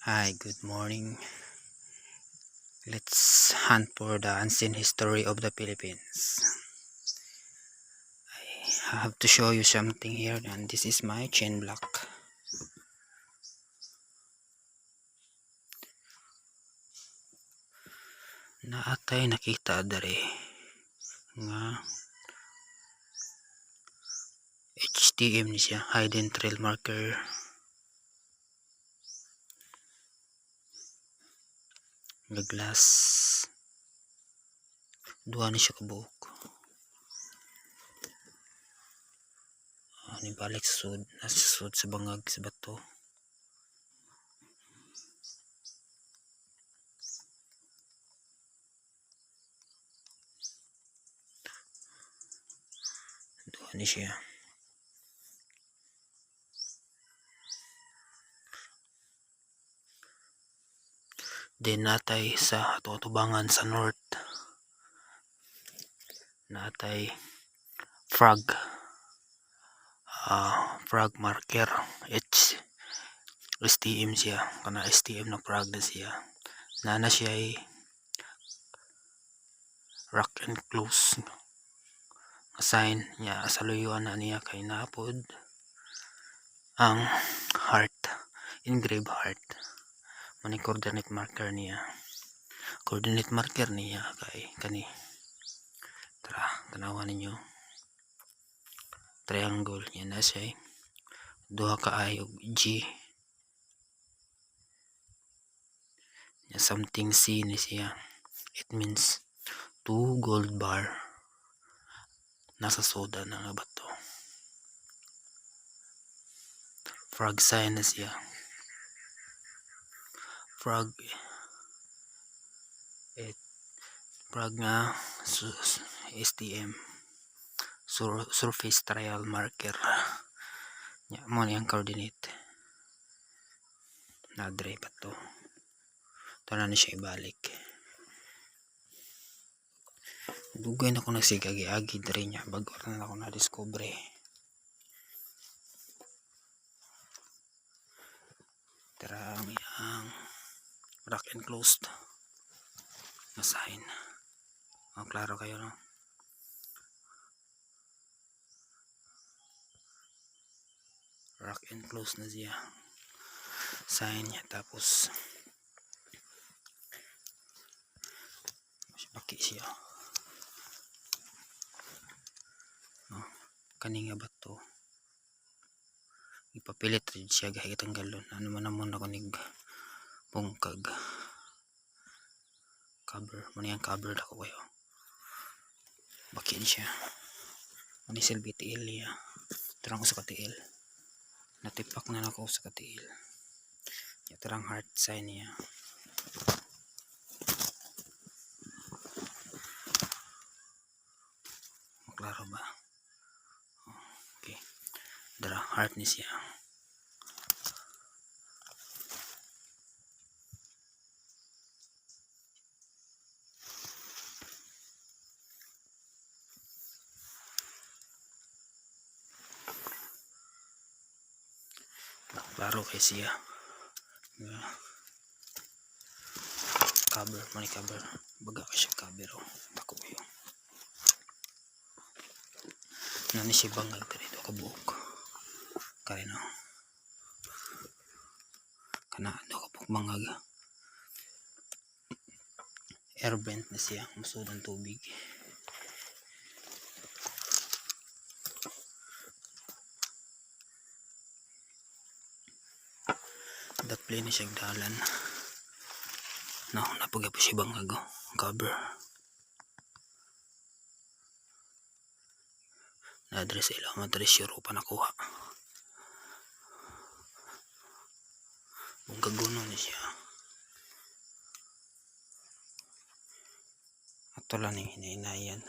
Hi, good morning. Let's hunt for the unseen history of the Philippines. I have to show you something here, and this is my chain block. Naatay nakita dere nga HTM ni siya, hidden trail marker. Nga glass. Duha ni siya kabuok. Ni balik sa sud, nasa sud sa bangag sa bato. Duha ni siya. Then natay sa tutubangan sa north. Natay frog. Frog marker STM siya, kana STM na frog na siya. Nana siya ay rock and close nga sign niya, saluyuan na niya kay napod ang heart, engraved heart. Mani coordinate marker niya kay kani. Tara, tanawan ninyo triangle niya na siya, duha ka I ug G niya, something C ni siya. It means 2 gold bar nasa soda na nga bato. Frog sign na siya. Frog nga STM surface trial marker nya, mo ni ang coordinate na dre pa to. Ito na siya ibalik. Dugay na ko nagsigagi-agi dre nya bago na ako na-discover. Tara ang rock and closed na sign. Klaro kayo, no? Rock and close na siya sign niya. Tapos baki siya, kaninga bato ipapilit rin siya gahit ang galon. Ano man naman ako nig pungkag cover mo niyang cover ako kayo, bakin siya manisil BTL niya. Terang ko sa katiil, natipak na ako sa katiil. Terang heart sign niya. Klaro ba? Okay, dara heart ni siya. Klaro kay siya. Cover, money cover. Baga ka siya cover. Tako kayo. Nani siya bangag dito kabuok. Kaya na. Kana do kapok bangag. Air vent na siya. Masud ang tubig. Daplay na siya dalan. No, napagay po siya bangag. Cover. Na-address ila. Madress yung rupa nakuha. Kung kaguno na siya. Ato lang yung hinainayan.